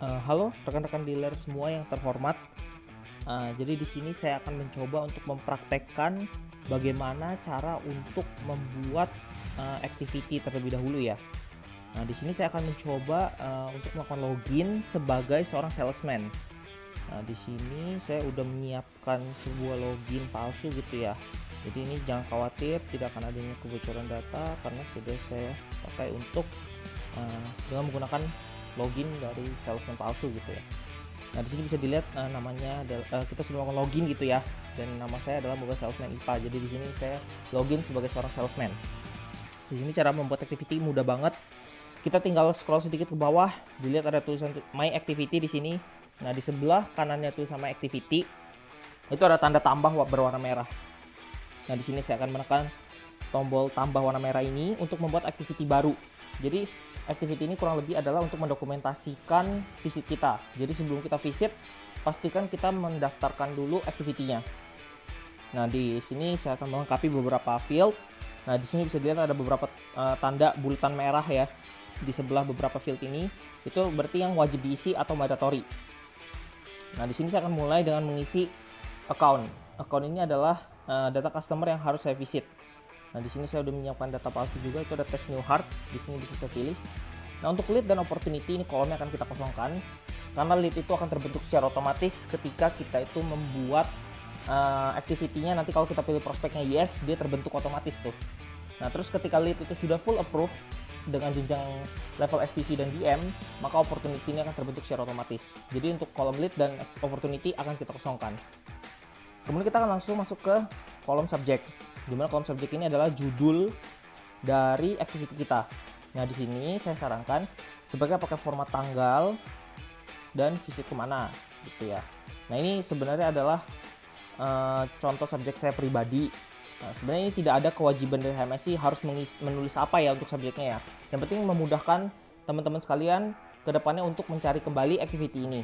Halo rekan-rekan dealer semua yang terhormat. Jadi di sini saya akan mencoba untuk mempraktekkan bagaimana cara untuk membuat activity terlebih dahulu ya. Nah, di sini saya akan mencoba untuk melakukan login sebagai seorang salesman. Nah, di sini saya udah menyiapkan sebuah login palsu gitu ya. Jadi ini jangan khawatir, tidak akan adanya kebocoran data karena sudah saya pakai untuk dengan menggunakan login dari salesman palsu gitu ya. Nah, di sini bisa dilihat namanya kita sudah melakukan login gitu ya, dan nama saya adalah Mobile Salesman IPA. Jadi di sini saya login sebagai seorang salesman. Di sini cara membuat activity mudah banget. Kita tinggal scroll sedikit ke bawah, dilihat ada tulisan My Activity di sini. Nah, di sebelah kanannya tulisan My Activity itu ada tanda tambah berwarna merah. Nah, di sini saya akan menekan tombol tambah warna merah ini untuk membuat activity baru. Jadi activity ini kurang lebih adalah untuk mendokumentasikan visit kita. Jadi sebelum kita visit, pastikan kita mendaftarkan dulu activity-nya. Nah, di sini saya akan melengkapi beberapa field. Nah, di sini bisa dilihat ada beberapa tanda bulatan merah ya di sebelah beberapa field ini. Itu berarti yang wajib diisi atau mandatory. Nah, di sini saya akan mulai dengan mengisi account. Account ini adalah data customer yang harus saya visit. Nah, di sini saya sudah menyiapkan data palsu juga, itu ada test new hearts, di sini bisa saya pilih. Nah, untuk lead dan opportunity ini kolomnya akan kita kosongkan karena lead itu akan terbentuk secara otomatis ketika kita itu membuat activity-nya. Nanti kalau kita pilih prospeknya yes, dia terbentuk otomatis tuh. Nah, terus ketika lead itu sudah full approve dengan jenjang level SPC dan DM, maka opportunity ini akan terbentuk secara otomatis. Jadi untuk kolom lead dan opportunity akan kita kosongkan. Kemudian kita akan langsung masuk ke kolom subject, dimana kolom subject ini adalah judul dari activity kita. Nah, di sini saya sarankan sebagai pakai format tanggal dan visit kemana gitu ya. Nah, ini sebenarnya adalah contoh subjek saya pribadi. Nah, sebenarnya ini tidak ada kewajiban dari HMSI harus menulis apa ya untuk subjeknya ya. Yang penting memudahkan teman-teman sekalian ke depannya untuk mencari kembali activity ini.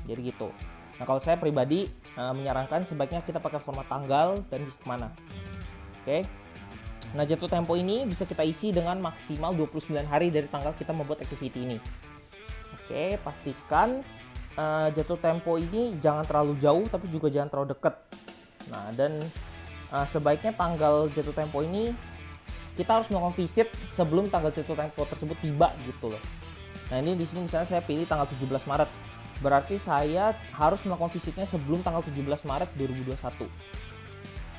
Jadi gitu. Nah, kalau saya pribadi menyarankan sebaiknya kita pakai format tanggal dan visit kemana. Oke. Nah, jatuh tempo ini bisa kita isi dengan maksimal 29 hari dari tanggal kita membuat activity ini. Oke, pastikan jatuh tempo ini jangan terlalu jauh tapi juga jangan terlalu dekat. Nah, dan sebaiknya tanggal jatuh tempo ini kita harus melakukan visit sebelum tanggal jatuh tempo tersebut tiba gitu loh. Nah, ini di sini misalnya saya pilih tanggal 17 Maret. Berarti saya harus melakukan visitnya sebelum tanggal 17 Maret 2021.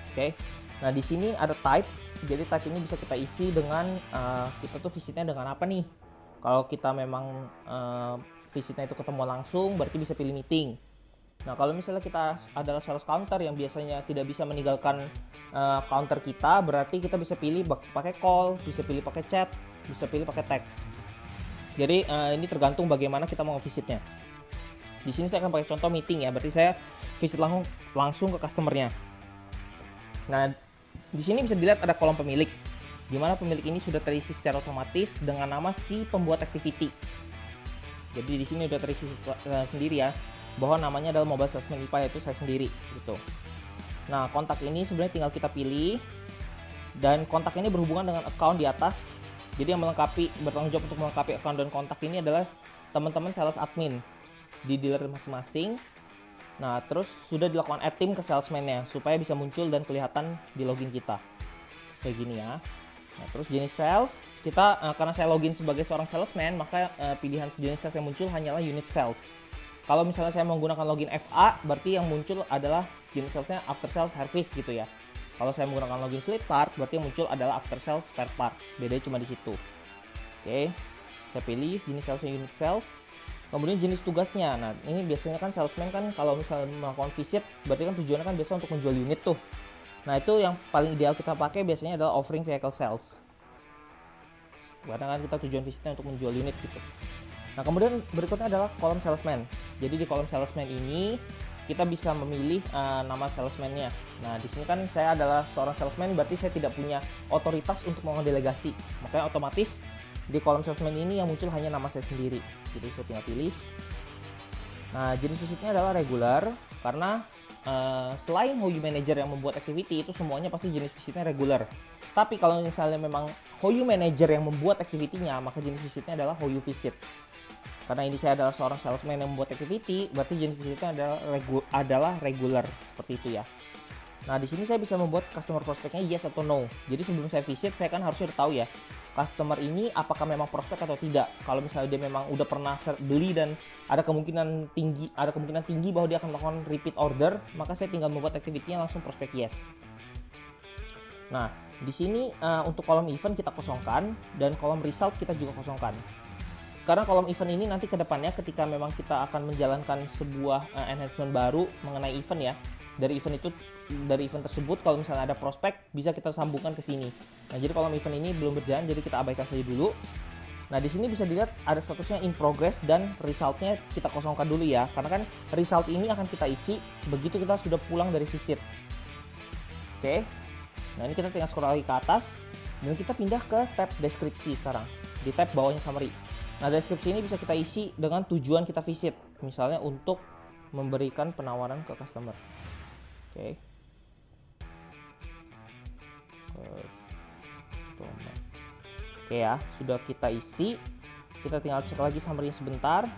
Oke. Nah, di sini ada type. Jadi type ini bisa kita isi dengan kita tuh visitnya dengan apa nih? Kalau kita memang visitnya itu ketemu langsung, berarti bisa pilih meeting. Nah, kalau misalnya kita adalah sales counter yang biasanya tidak bisa meninggalkan counter kita, berarti kita bisa pilih pakai call, bisa pilih pakai chat, bisa pilih pakai text. Jadi ini tergantung bagaimana kita mau visitnya. Di sini saya akan pakai contoh meeting ya, berarti saya visit langsung ke customernya. Nah, di sini bisa dilihat ada kolom pemilik, di mana pemilik ini sudah terisi secara otomatis dengan nama si pembuat activity. Jadi di sini sudah terisi sendiri ya, bahwa namanya adalah Mobile Salesman IPA, yaitu saya sendiri gitu. Nah, kontak ini sebenarnya tinggal kita pilih, dan kontak ini berhubungan dengan account di atas. Jadi yang bertanggung jawab untuk melengkapi account dan kontak ini adalah teman-teman sales admin di dealer masing-masing. Nah, terus sudah dilakukan add team ke salesman-nya supaya bisa muncul dan kelihatan di login kita. Kayak gini ya. Nah, terus jenis sales, kita karena saya login sebagai seorang salesman, maka pilihan jenis sales yang muncul hanyalah unit sales. Kalau misalnya saya menggunakan login FA, berarti yang muncul adalah jenis salesnya after sales service gitu ya. Kalau saya menggunakan login fleet part, berarti yang muncul adalah after sales spare part. Bedanya cuma di situ. Oke, saya pilih jenis salesnya unit sales. Kemudian jenis tugasnya. Nah, ini biasanya kan salesman kan kalau misalnya melakukan visit, berarti kan tujuannya kan biasa untuk menjual unit tuh. Nah, itu yang paling ideal kita pakai biasanya adalah offering vehicle sales. Karena kan kita tujuan visitnya untuk menjual unit gitu. Nah, kemudian berikutnya adalah kolom salesman. Jadi di kolom salesman ini kita bisa memilih nama salesman-nya. Nah, di sini kan saya adalah seorang salesman, berarti saya tidak punya otoritas untuk melakukan delegasi. Makanya otomatis di kolom salesman ini yang muncul hanya nama saya sendiri. Jadi saya tinggal pilih. Nah, jenis visitnya adalah regular karena selain HOYU manager yang membuat activity, itu semuanya pasti jenis visitnya regular. Tapi kalau misalnya memang HOYU manager yang membuat activity-nya, maka jenis visitnya adalah HOYU visit. Karena ini saya adalah seorang salesman yang membuat activity, berarti jenis visitnya adalah regular, seperti itu ya. Nah, di sini saya bisa membuat customer prospeknya yes atau no. Jadi sebelum saya visit, saya kan harusnya udah tahu ya, customer ini apakah memang prospek atau tidak. Kalau misalnya dia memang udah pernah beli dan ada kemungkinan tinggi bahwa dia akan melakukan repeat order, maka saya tinggal membuat activity-nya langsung prospek yes. Nah, di sini untuk kolom event kita kosongkan dan kolom result kita juga kosongkan. Karena kolom event ini nanti ke depannya ketika memang kita akan menjalankan sebuah enhancement baru mengenai event ya. Dari event tersebut kalau misalnya ada prospek bisa kita sambungkan ke sini. Nah, jadi kolom event ini belum berjalan, jadi kita abaikan saja dulu. Nah, di sini bisa dilihat ada statusnya in progress dan resultnya kita kosongkan dulu ya. Karena kan result ini akan kita isi begitu kita sudah pulang dari visit. Oke. Nah, ini kita tinggal scroll lagi ke atas dan kita pindah ke tab deskripsi sekarang. Di tab bawahnya summary. Nah, deskripsi ini bisa kita isi dengan tujuan kita visit. Misalnya untuk memberikan penawaran ke customer. Oke. Oke ya, sudah kita isi. Kita tinggal cek lagi summary sebentar.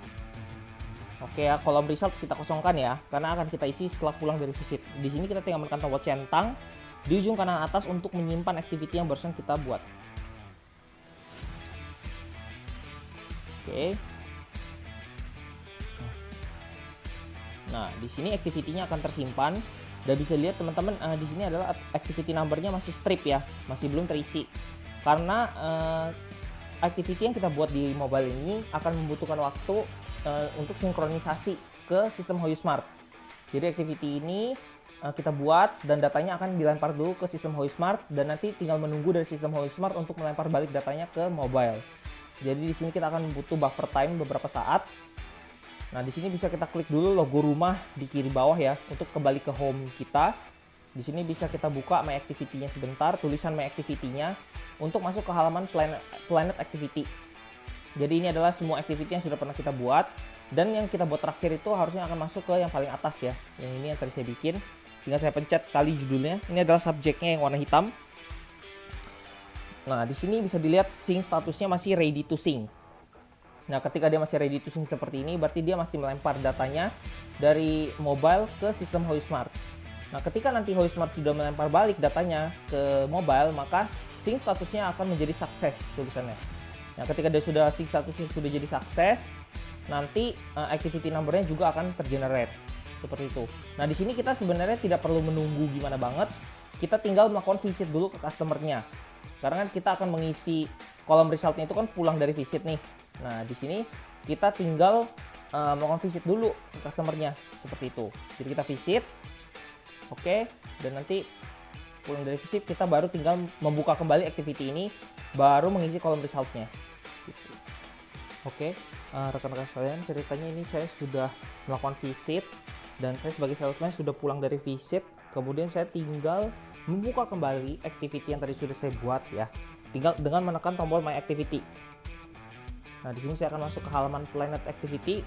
Oke ya, kolom result kita kosongkan ya, karena akan kita isi setelah pulang dari visit. Di sini kita tinggal menekan tombol centang di ujung kanan atas untuk menyimpan activity yang barusan kita buat. Oke. Nah, di sini activity-nya akan tersimpan dan bisa lihat teman-teman di sini adalah activity number-nya masih strip ya, masih belum terisi. Karena activity yang kita buat di mobile ini akan membutuhkan waktu untuk sinkronisasi ke sistem HoYoSmart. Jadi activity ini kita buat dan datanya akan dilempar dulu ke sistem HoYoSmart dan nanti tinggal menunggu dari sistem HoYoSmart untuk melempar balik datanya ke mobile. Jadi di sini kita akan butuh buffer time beberapa saat. Nah, di sini bisa kita klik dulu logo rumah di kiri bawah ya untuk kembali ke home kita. Di sini bisa kita buka My Activity-nya sebentar, tulisan My Activity-nya untuk masuk ke halaman Planet Activity. Jadi ini adalah semua activity yang sudah pernah kita buat dan yang kita buat terakhir itu harusnya akan masuk ke yang paling atas ya. Yang ini yang tadi saya bikin. Tinggal saya pencet sekali judulnya. Ini adalah subjeknya yang warna hitam. Nah, di sini bisa dilihat sync statusnya masih ready to sync. Nah, ketika dia masih ready to sync seperti ini, berarti dia masih melempar datanya dari mobile ke sistem HoYoSmart. Nah, ketika nanti HoYoSmart sudah melempar balik datanya ke mobile, maka sync statusnya akan menjadi sukses tulisannya. Nah, ketika dia sudah sync statusnya sudah jadi sukses, nanti activity number-nya juga akan tergenerate seperti itu. Nah, di sini kita sebenarnya tidak perlu menunggu gimana banget. Kita tinggal melakukan visit dulu ke customer-nya. Karena kan kita akan mengisi kolom result-nya itu kan pulang dari visit nih. Nah, di sini kita tinggal melakukan visit dulu ke customer-nya seperti itu. Jadi kita visit, oke, dan nanti pulang dari visit kita baru tinggal membuka kembali activity ini, baru mengisi kolom result-nya. Gitu. Oke, rekan-rekan sekalian, ceritanya ini saya sudah melakukan visit dan saya sebagai salesman sudah pulang dari visit. Kemudian saya tinggal membuka kembali activity yang tadi sudah saya buat ya, tinggal dengan menekan tombol My Activity. Nah, di sini saya akan masuk ke halaman Planet Activity.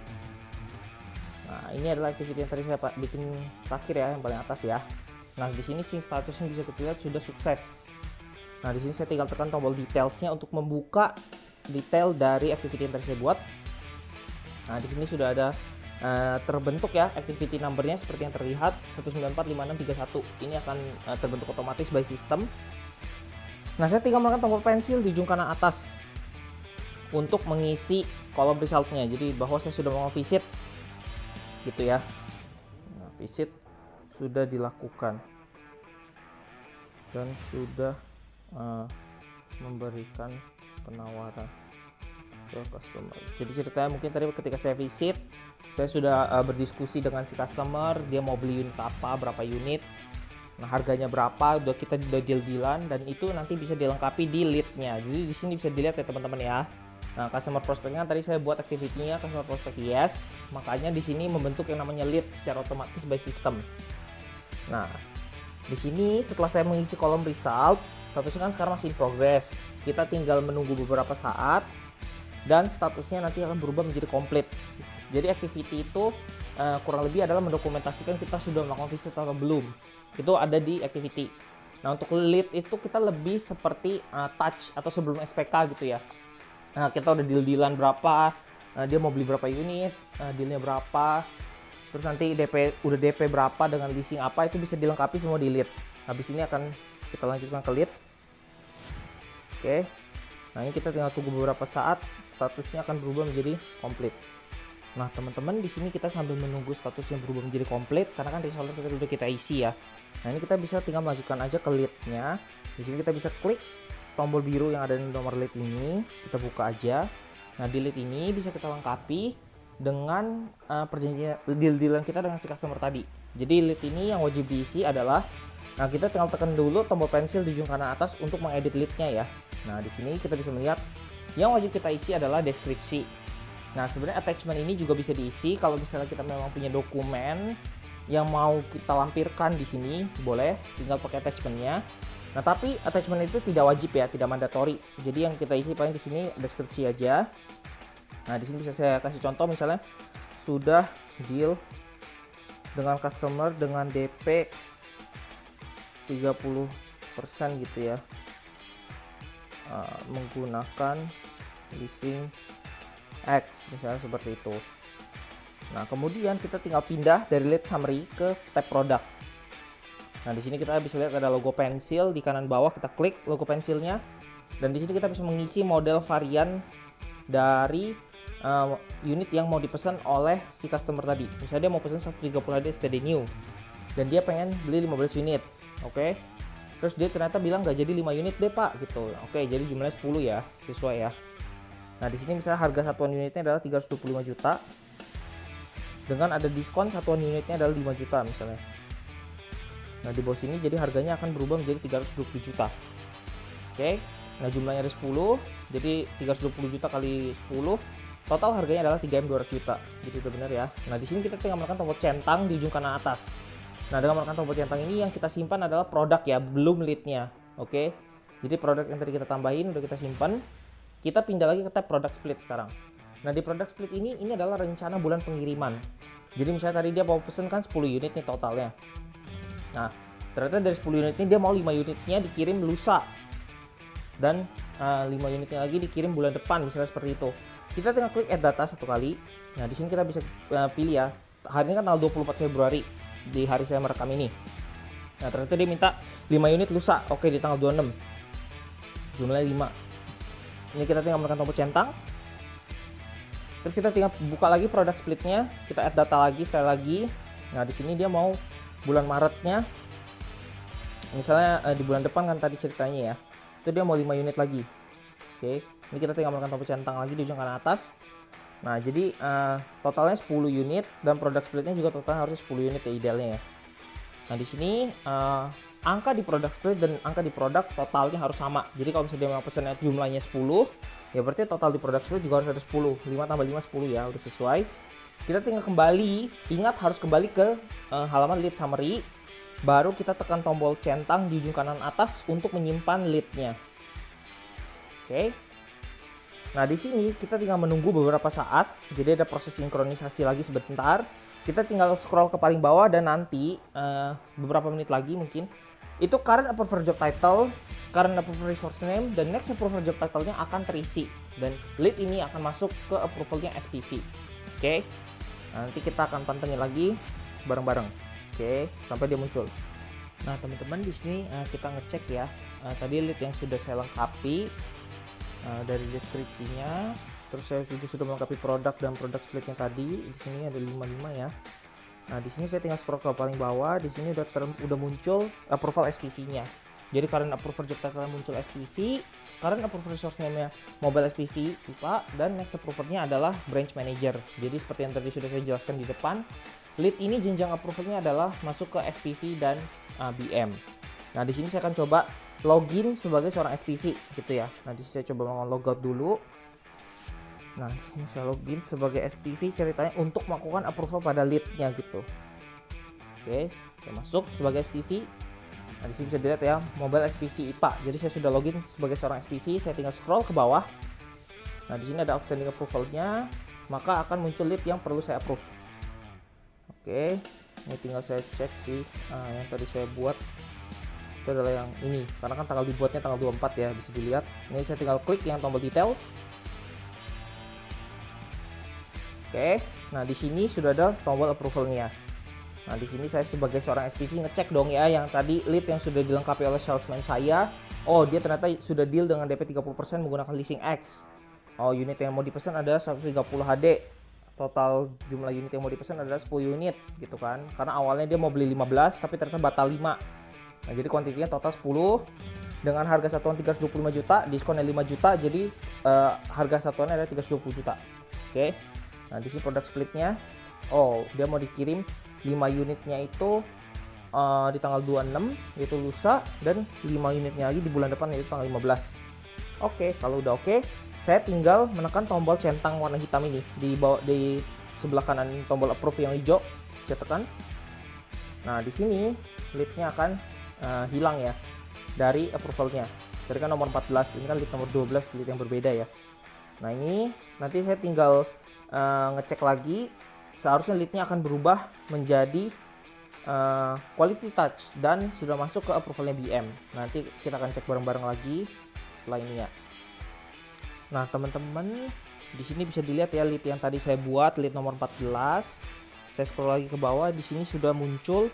Nah, ini adalah activity yang tadi saya bikin terakhir ya, yang paling atas ya. Nah, di sini sync statusnya bisa kita lihat sudah sukses. Nah, di sini saya tinggal tekan tombol detailsnya untuk membuka detail dari activity yang tadi saya buat. Nah, di sini sudah ada terbentuk ya activity numbernya seperti yang terlihat 1945631. Ini akan terbentuk otomatis by system. Nah, saya tinggal menekan tombol pensil di ujung kanan atas untuk mengisi kolom resultnya. Jadi bahwa saya sudah mau visit gitu ya. Nah, visit sudah dilakukan dan sudah memberikan penawaran ke customer. Jadi ceritanya mungkin tadi ketika saya visit, saya sudah berdiskusi dengan si customer, dia mau beli unit apa, berapa unit, nah harganya berapa, kita udah deal-dealan, dan itu nanti bisa dilengkapi di lead-nya. Jadi di sini bisa dilihat ya teman-teman ya. Nah, customer prospect-nya tadi saya buat activity-nya customer prospect yes, makanya di sini membentuk yang namanya lead secara otomatis by system. Nah, di sini setelah saya mengisi kolom result, statusnya kan sekarang masih in progress. Kita tinggal menunggu beberapa saat dan statusnya nanti akan berubah menjadi komplit. Jadi activity itu kurang lebih adalah mendokumentasikan kita sudah melakukan visit atau belum. Itu ada di activity. Nah, untuk lead itu kita lebih seperti touch atau sebelum SPK gitu ya. Nah, kita udah deal-dealan berapa, dia mau beli berapa unit, dealnya berapa, terus nanti udah DP berapa dengan leasing apa, itu bisa dilengkapi semua di lead. Habis ini akan kita lanjutkan ke lead. Oke, nah ini kita tinggal tunggu beberapa saat, statusnya akan berubah menjadi komplit. Nah teman-teman, di sini kita sambil menunggu statusnya berubah menjadi komplit karena kan reseller udah kita isi ya. Nah ini kita bisa tinggal melanjutkan aja ke leadnya. Di sini kita bisa klik tombol biru yang ada di nomor lead ini, kita buka aja. Nah di lead ini bisa kita lengkapi dengan perjanjian deal-dealan kita dengan si customer tadi. Jadi lead ini yang wajib diisi adalah, nah kita tinggal tekan dulu tombol pensil di ujung kanan atas untuk mengedit leadnya ya. Nah di sini kita bisa melihat yang wajib kita isi adalah deskripsi. Nah sebenarnya attachment ini juga bisa diisi kalau misalnya kita memang punya dokumen yang mau kita lampirkan di sini, boleh tinggal pakai attachmentnya. Nah tapi attachment itu tidak wajib ya, tidak mandatory. Jadi yang kita isi paling di sini deskripsi aja. Nah di sini bisa saya kasih contoh, misalnya sudah deal dengan customer dengan DP 30% gitu ya, menggunakan leasing X misalnya seperti itu. Nah kemudian kita tinggal pindah dari lead summary ke tab produk. Nah di sini kita bisa lihat ada logo pensil di kanan bawah, kita klik logo pensilnya, dan di sini kita bisa mengisi model varian dari unit yang mau dipesan oleh si customer tadi. Misalnya dia mau pesan 130 HD STD new dan dia pengen beli 15 unit, oke. Terus dia ternyata bilang nggak jadi 5 unit deh pak gitu. Oke, jadi jumlahnya 10 ya, sesuai ya. Nah di sini misalnya harga satuan unitnya adalah 325 juta dengan ada diskon satuan unitnya adalah 5 juta misalnya. Nah di bawah sini jadi harganya akan berubah menjadi 320 juta. Oke, nah jumlahnya ada 10, jadi 320 juta kali 10, total harganya adalah 3M 200 juta. Gitu itu benar ya. Nah di sini kita tinggal menekan tombol centang di ujung kanan atas. Nah dengan menekan tombol centang ini yang kita simpan adalah produk ya, belum leadnya. Oke, jadi produk yang tadi kita tambahin udah kita simpan. Kita pindah lagi ke tab product split sekarang. Nah di product split ini adalah rencana bulan pengiriman. Jadi misalnya tadi dia mau pesen kan 10 unit nih totalnya. Nah ternyata dari 10 unit ini dia mau 5 unitnya dikirim lusa dan 5 unitnya lagi dikirim bulan depan misalnya seperti itu. Kita tinggal klik add data satu kali. Nah di sini kita bisa pilih ya. Hari ini kan tanggal 24 Februari di hari saya merekam ini. Nah ternyata dia minta 5 unit lusa. Oke, di tanggal 26. Jumlahnya 5. Ini kita tinggal menekan tombol centang. Terus kita tinggal buka lagi produk splitnya, kita add data lagi sekali lagi. Nah di sini dia mau bulan Maretnya, misalnya di bulan depan kan tadi ceritanya ya, itu dia mau 5 unit lagi. Oke, ini kita tinggal menekan tombol centang lagi di ujung kanan atas. Nah jadi totalnya 10 unit dan produk splitnya juga totalnya harus 10 unit ya idealnya ya. Nah di sini angka di produk split dan angka di produk totalnya harus sama. Jadi kalau misalnya dia mau pesannya jumlahnya 10, ya berarti total di produk split juga harus ada 10. 5 tambah 5 10 ya, udah sesuai. Kita tinggal kembali, ingat harus kembali ke halaman lead summary. Baru kita tekan tombol centang di ujung kanan atas untuk menyimpan leadnya. Oke. Nah di sini kita tinggal menunggu beberapa saat. Jadi ada proses sinkronisasi lagi sebentar. Kita tinggal scroll ke paling bawah dan nanti beberapa menit lagi mungkin itu current approver job title, current approver resource name, dan next approver job title-nya akan terisi dan lead ini akan masuk ke approvalnya SPV. Oke. Nanti kita akan pantengin lagi bareng-bareng. Oke, sampai dia muncul. Nah teman-teman di sini kita ngecek ya. Tadi lead yang sudah saya lengkapi dari deskripsinya. Terus saya juga sudah melengkapi produk dan produk splitnya tadi. Di sini ada 55 ya. Nah di sini saya tinggal scroll ke paling bawah. Di sini udah muncul approval SPV-nya. Jadi current approval job title muncul SPV, current approval resource name-nya mobile SPV IPA, dan next approver-nya adalah branch manager. Jadi seperti yang tadi sudah saya jelaskan di depan, lead ini jenjang approval-nya adalah masuk ke SPV dan BM. Nah di sini saya akan coba login sebagai seorang SPV gitu ya. Nanti saya coba mau logout dulu. Nah, di sini saya login sebagai SPV ceritanya untuk melakukan approval pada lead-nya gitu. Oke, saya masuk sebagai SPV. Nah, di sini bisa dilihat ya, mobile SPV IPA. Jadi saya sudah login sebagai seorang SPV, saya tinggal scroll ke bawah. Nah, di sini ada outstanding approval-nya, maka akan muncul lead yang perlu saya approve. Oke, ini tinggal saya cek sih yang tadi saya buat itu adalah yang ini, karena kan tanggal dibuatnya tanggal 24 ya, bisa dilihat. Ini saya tinggal klik yang tombol details. Oke, nah di sini sudah ada tombol approval-nya. Nah di sini saya sebagai seorang SPV ngecek dong ya, yang tadi lead yang sudah dilengkapi oleh salesman saya. Oh, dia ternyata sudah deal dengan DP 30% menggunakan leasing X. Oh, unit yang mau dipesan ada 130 HD. Total jumlah unit yang mau dipesan adalah 10 unit gitu kan. Karena awalnya dia mau beli 15 tapi ternyata batal 5. Nah, jadi kuantitinya total 10 dengan harga satuan 325 juta, diskonnya 5 juta, jadi harga satuannya adalah 320 juta. Oke. Nah, di sini produk splitnya. Oh, dia mau dikirim 5 unitnya itu di tanggal 26 yaitu lusa, dan 5 unitnya lagi di bulan depan yaitu tanggal 15. Oke, kalau udah oke, saya tinggal menekan tombol centang warna hitam ini di bawah, di sebelah kanan tombol approve yang hijau, saya tekan. Nah, di sini leadnya akan hilang ya dari approvalnya. Tadi kan nomor 14, ini kan lead nomor 12, lead yang berbeda ya. Nah, ini nanti saya tinggal ngecek lagi, seharusnya leadnya akan berubah menjadi quality touch dan sudah masuk ke approvalnya BM. Nanti kita akan cek bareng-bareng lagi setelah ini ya. Nah, teman-teman, di sini bisa dilihat ya lead yang tadi saya buat, lead nomor 14. Saya scroll lagi ke bawah, di sini sudah muncul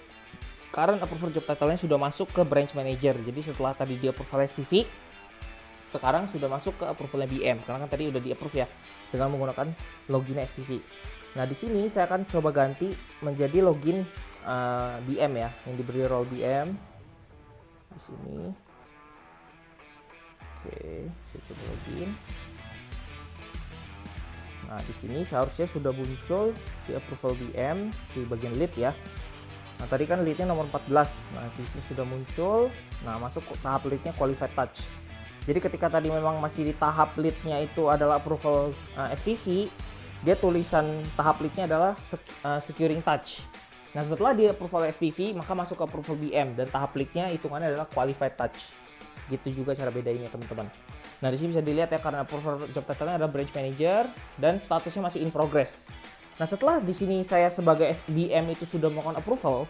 current approval job title-nya sudah masuk ke branch manager. Jadi setelah tadi di approval SPV, sekarang sudah masuk ke approvalnya BM karena kan tadi udah di approve ya dengan menggunakan login SPV. Nah, di sini saya akan coba ganti menjadi login BM ya, yang diberi role BM di sini. Oke, saya coba login. Nah, di sini seharusnya sudah muncul di approval BM di bagian lead ya. Nah, tadi kan leadnya nomor 14. Nah, di sini sudah muncul. Nah, masuk ke tahap leadnya qualified touch. Jadi ketika tadi memang masih di tahap leadnya itu adalah approval SPV, dia tulisan tahap leadnya adalah securing touch. Nah, setelah di approval SPV, maka masuk ke approval BM dan tahap leadnya hitungannya adalah qualified touch. Gitu juga cara bedanya, teman-teman. Nah, di sini bisa dilihat ya, karena approval job title-nya adalah branch manager dan statusnya masih in progress. Nah, setelah di sini saya sebagai BM itu sudah melakukan approval,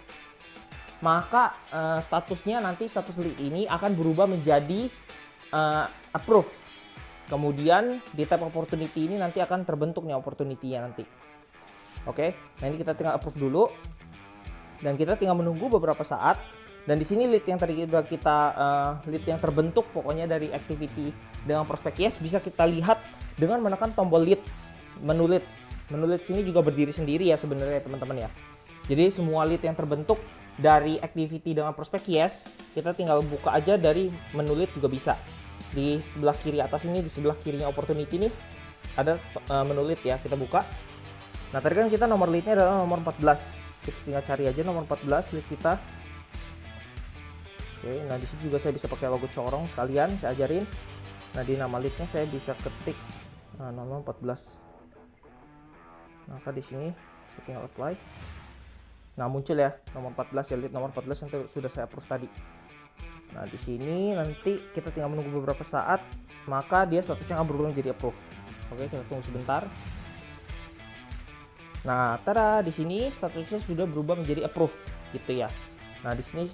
maka statusnya nanti status lead ini akan berubah menjadi approved. Kemudian di tab opportunity ini nanti akan terbentuk nih opportunity-nya nanti. Oke, nah ini kita tinggal approve dulu. Dan kita tinggal menunggu beberapa saat. Dan di sini lead yang tadi kita lead yang terbentuk pokoknya dari activity dengan prospek yes bisa kita lihat dengan menekan tombol leads, menu leads. Menu leads ini juga berdiri sendiri ya sebenarnya teman-teman ya. Jadi semua lead yang terbentuk dari activity dengan prospek yes, kita tinggal buka aja dari menu lead juga bisa. Di sebelah kiri atas ini, di sebelah kirinya opportunity nih ada menu lead ya, kita buka. Nah, tadi kan kita nomor leadnya adalah nomor 14. Kita tinggal cari aja nomor 14 lead kita. Oke, nah di sini juga saya bisa pakai logo corong sekalian, saya ajarin. Nah, di nama leadnya saya bisa ketik nomor 14. Maka di sini saya tinggal apply. Nah, muncul ya nomor 14 ya, lead nomor 14 yang sudah saya approve tadi. Nah, di sini nanti kita tinggal menunggu beberapa saat, maka dia statusnya akan berubah menjadi approve. Oke, kita tunggu sebentar. Nah, tada, di sini statusnya sudah berubah menjadi approve gitu ya. Nah, di sini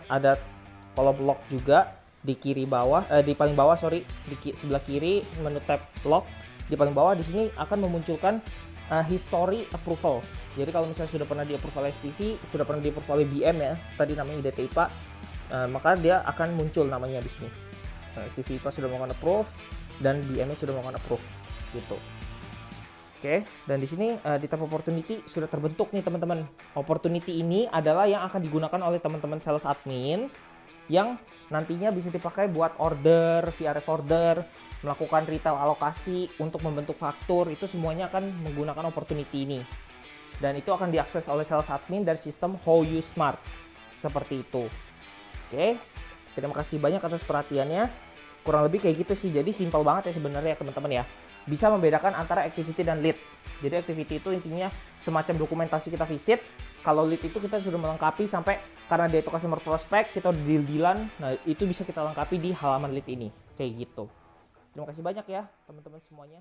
ada kolom lock juga di kiri bawah, di paling bawah sorry, di sebelah kiri menu tab lock. Di paling bawah di sini akan memunculkan history approval. Jadi kalau misalnya sudah pernah di approval SPV, sudah pernah di approval BM ya, tadi namanya IDT IPA, maka dia akan muncul namanya di sini. SPV IPA sudah melakukan approve dan BM-nya sudah melakukan approve gitu. Oke, dan di sini di tab opportunity sudah terbentuk nih teman-teman. Opportunity ini adalah yang akan digunakan oleh teman-teman sales admin yang nantinya bisa dipakai buat order, VRF order, melakukan retail alokasi, untuk membentuk faktur, itu semuanya akan menggunakan opportunity ini. Dan itu akan diakses oleh sales admin dari sistem How You Smart. Seperti itu. Oke, terima kasih banyak atas perhatiannya. Kurang lebih kayak gitu sih, jadi simpel banget ya sebenarnya teman-teman ya. Bisa membedakan antara activity dan lead. Jadi activity itu intinya semacam dokumentasi kita visit. Kalau lead itu kita sudah melengkapi sampai karena dia itu customer prospect, kita udah deal-dealan. Nah, itu bisa kita lengkapi di halaman lead ini. Kayak gitu. Terima kasih banyak ya teman-teman semuanya.